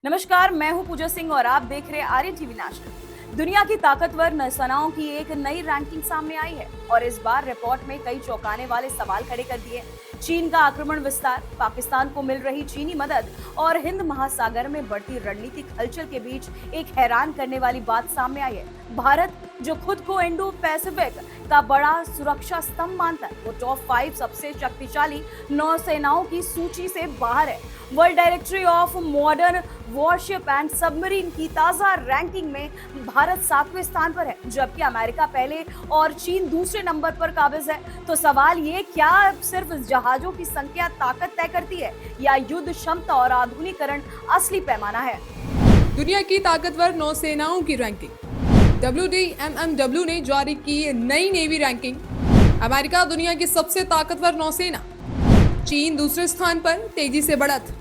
नमस्कार, मैं हूं पूजा सिंह और आप देख रहे हैं आर्यन टीवी नेशनल। दुनिया की ताकतवर नौसेनाओं की एक नई रैंकिंग सामने आई है और इस बार रिपोर्ट में कई चौंकाने वाले सवाल खड़े कर दिए। चीन का आक्रमण विस्तार, पाकिस्तान को मिल रही चीनी मदद और हिंद महासागर में बढ़ती रणनीतिक हलचल के बीच एक हैरान करने वाली बात सामने आई है। भारत, जो खुद को इंडो पैसिफिक का बड़ा सुरक्षा स्तंभ मानता है, वो टॉप 5 सबसे शक्तिशाली नौसेनाओं की सूची से बाहर है। World directory of modern worship and submarine की ताजा रैंकिंग में भारत 7वें स्थान पर है, जबकि अमेरिका पहले और चीन दूसरे नंबर पर काबिज है। तो सवाल ये, क्या सिर्फ जहाजों की संख्या ताकत तय करती है या युद्ध क्षमता और आधुनिकीकरण असली पैमाना है? दुनिया की ताकतवर नौसेनाओं की रैंकिंग। WDMMW ने जारी की नई नेवी रैंकिंग। अमेरिका दुनिया की सबसे ताकतवर नौसेना, चीन दूसरे स्थान पर तेजी से बढ़त।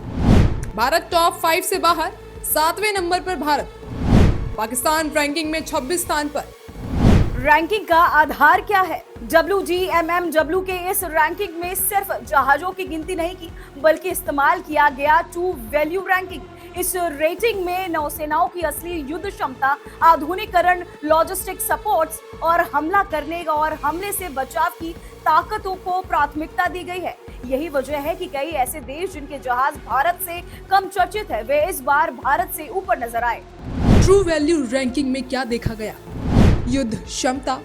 भारत टॉप 5 से बाहर, 7वें नंबर पर भारत। पाकिस्तान रैंकिंग में 26 स्थान पर। रैंकिंग का आधार क्या है? WDMMW के इस रैंकिंग में सिर्फ जहाजों की गिनती नहीं की, बल्कि इस्तेमाल किया गया टू वैल्यू रैंकिंग। इस रेटिंग में नौसेनाओं की असली युद्ध क्षमता, आधुनिकीकरण, लॉजिस्टिक सपोर्ट्स और हमला करने और हमले से बचाव की ताकतों को प्राथमिकता दी गई है। यही वजह है कि कई ऐसे देश जिनके जहाज भारत से कम चर्चित है, वे इस बार भारत से ऊपर नजर आए। ट्रू वैल्यू रैंकिंग में क्या देखा गया? युद्ध क्षमता,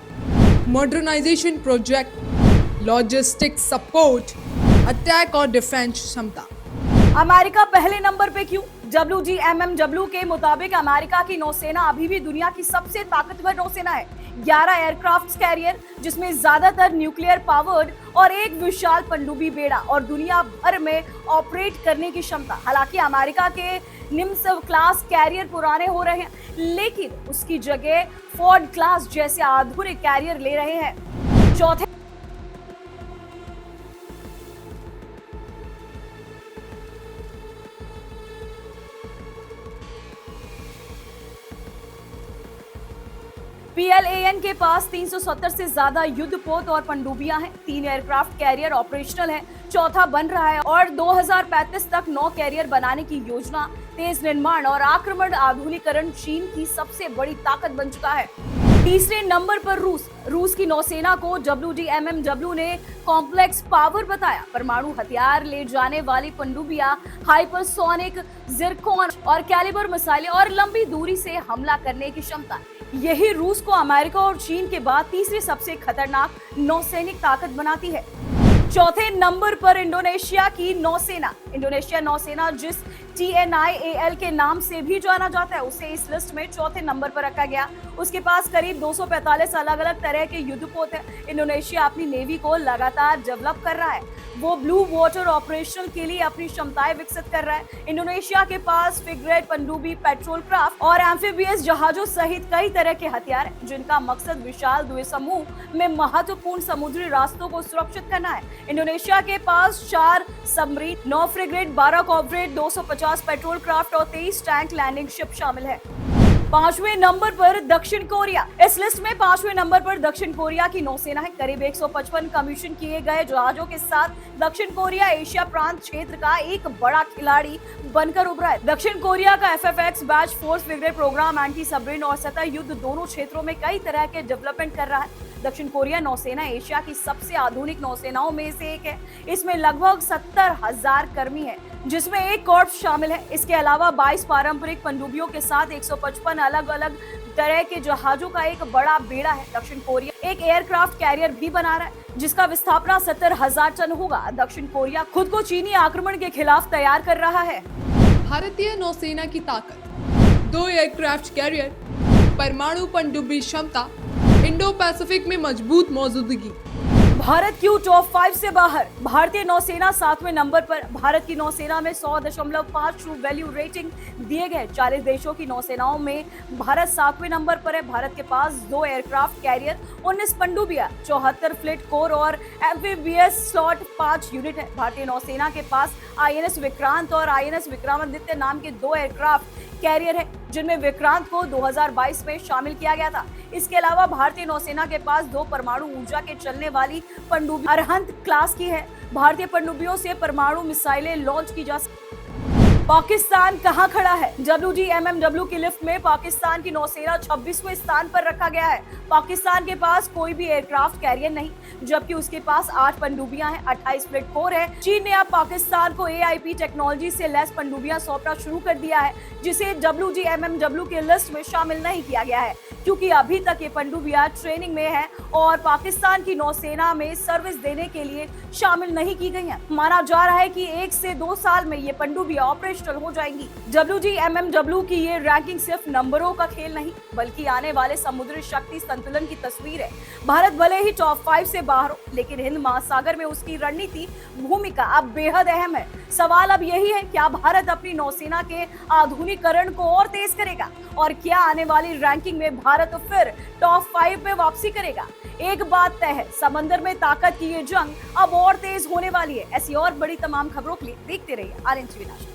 modernisation project, logistic support, attack और डिफेंस क्षमता। अमेरिका पहले नंबर पे क्यों? WDMMW के मुताबिक अमेरिका की नौसेना अभी भी दुनिया की सबसे ताकतवर नौसेना है। 11 एयरक्राफ्ट कैरियर, जिसमें ज्यादातर न्यूक्लियर पावर्ड, और एक विशाल पनडुब्बी बेड़ा और दुनिया भर में ऑपरेट करने की क्षमता। हालांकि अमेरिका के निम्स क्लास कैरियर पुराने हो रहे हैं, लेकिन उसकी जगह फोर्ड क्लास जैसे आधुनिक कैरियर ले रहे हैं। चौथे PLAN के पास 370 से ज्यादा युद्धपोत और पनडुब्बियां हैं। 3 एयरक्राफ्ट कैरियर ऑपरेशनल है, चौथा बन रहा है और 2035 तक 9 कैरियर बनाने की योजना। तेज निर्माण और आक्रमण आधुनिकीकरण चीन की सबसे बड़ी ताकत बन चुका है। तीसरे नंबर पर रूस की नौसेना को WDMMW ने कॉम्प्लेक्स पावर बताया। परमाणु हथियार ले जाने वाली पनडुब्बियां, हाइपरसोनिक जिरकॉन और कैलिबर मिसाइलें और लंबी दूरी से हमला करने की क्षमता। यही रूस को अमेरिका और चीन के बाद तीसरी सबसे खतरनाक नौसैनिक ताकत बनाती है। चौथे नंबर पर इंडोनेशिया की नौसेना। इंडोनेशिया नौसेना, जिस TNIAL के नाम से भी जाना जाता है, उसे इस लिस्ट में चौथे नंबर पर रखा गया। उसके पास करीब 245 अलग अलग तरह के युद्धपोत हैं। इंडोनेशिया अपनी नेवी को लगातार डेवलप कर रहा है। वो ब्लू वाटर ऑपरेशन के लिए अपनी क्षमताएं विकसित कर रहा है। इंडोनेशिया के पास फ्रिगेट, पनडुब्बी, पेट्रोल क्राफ्ट और एम्फीबियस जहाजों सहित कई तरह के हथियार हैं, जिनका मकसद विशाल द्वीपसमूह में महत्वपूर्ण समुद्री रास्तों को सुरक्षित करना है। इंडोनेशिया के पास 4 submarine, 9 frigate, 12 corvette, 250 petrol craft और 23 टैंक लैंडिंग शिप शामिल है। 5वें नंबर पर दक्षिण कोरिया। इस लिस्ट में 5वें नंबर पर दक्षिण कोरिया की नौसेना है। करीब 155 कमीशन किए गए जहाजों के साथ दक्षिण कोरिया एशिया प्रांत क्षेत्र का एक बड़ा खिलाड़ी बनकर उभरा है। दक्षिण कोरिया का FFX batch force frigate programme anti submarine और सतह युद्ध दोनों क्षेत्रों में कई तरह के डेवलपमेंट कर रहा है। दक्षिण कोरिया नौसेना एशिया की सबसे आधुनिक नौसेनाओं में से एक है। इसमें लगभग 70,000 कर्मी हैं, जिसमें एक कॉर्प्स शामिल है। इसके अलावा 22 पारंपरिक पनडुब्बियों के साथ 155 अलग अलग तरह के जहाजों का एक बड़ा बेड़ा है। दक्षिण कोरिया एक एयरक्राफ्ट कैरियर भी बना रहा है, जिसका विस्थापना 70,000 टन होगा। दक्षिण कोरिया खुद को चीनी आक्रमण के खिलाफ तैयार कर रहा है। भारतीय नौसेना की ताकत: 2 एयरक्राफ्ट कैरियर, परमाणु पनडुब्बी क्षमता, इंडो पैसिफिक में मजबूत मौजूदगी। भारत क्यों टॉप 5 से बाहर? भारतीय नौसेना 7वें नंबर पर। भारत की नौसेना में 100.5 ट्रू वैल्यू रेटिंग दिए गए। 40 देशों की नौसेनाओं में भारत 7वें नंबर पर है। भारत के पास 2 एयरक्राफ्ट कैरियर, 19 पनडुब्बियां, 74 फ्लीट कोर और एम्फीबियस स्लॉट 5 यूनिट है। भारतीय नौसेना के पास INS विक्रांत और INS विक्रमादित्य नाम के 2 एयरक्राफ्ट कैरियर है, जिनमें विक्रांत को 2022 में शामिल किया गया था। इसके अलावा भारतीय नौसेना के पास 2 परमाणु ऊर्जा के चलने वाली पनडुब्बी अरहंत क्लास की है। भारतीय पनडुब्बियों से परमाणु मिसाइलें लॉन्च की जा सकती। पाकिस्तान कहां खड़ा है? WGMMW की लिफ्ट में पाकिस्तान की नौसेना 26वें स्थान पर रखा गया है। पाकिस्तान के पास कोई भी एयरक्राफ्ट कैरियर नहीं, जबकि उसके पास 8 पनडुब्बियां हैं, 28 फ्लीट कोर है। चीन ने अब पाकिस्तान को AIP टेक्नोलॉजी से लैस पनडुब्बियां सौंपना शुरू कर दिया है, जिसे WGMMW के लिस्ट में शामिल नहीं किया गया है, क्योंकि अभी तक ये पनडुब्बियां ट्रेनिंग में है और पाकिस्तान की नौसेना में सर्विस देने के लिए शामिल नहीं की गई हैं। माना जा रहा है कि 1 से 2 साल में ये पनडुब्बियां ऑपरेशनल हो जाएंगी। WGMMW की ये रैंकिंग सिर्फ नंबरों का खेल नहीं, बल्कि आने वाले समुद्री शक्ति संतुलन की तस्वीर है। भारत भले ही टॉप 5 से बाहर हो, लेकिन हिंद महासागर में उसकी रणनीति भूमिका अब बेहद अहम है। सवाल अब यही है, क्या भारत अपनी नौसेना के आधुनिकीकरण को और तेज करेगा, और क्या आने वाली रैंकिंग में भारत फिर टॉप 5 में वापसी करेगा? एक बात तय है, समंदर में ताकत की ये जंग अब और तेज होने वाली है। ऐसी और बड़ी तमाम खबरों के लिए देखते रहिए RNTV नेशनल।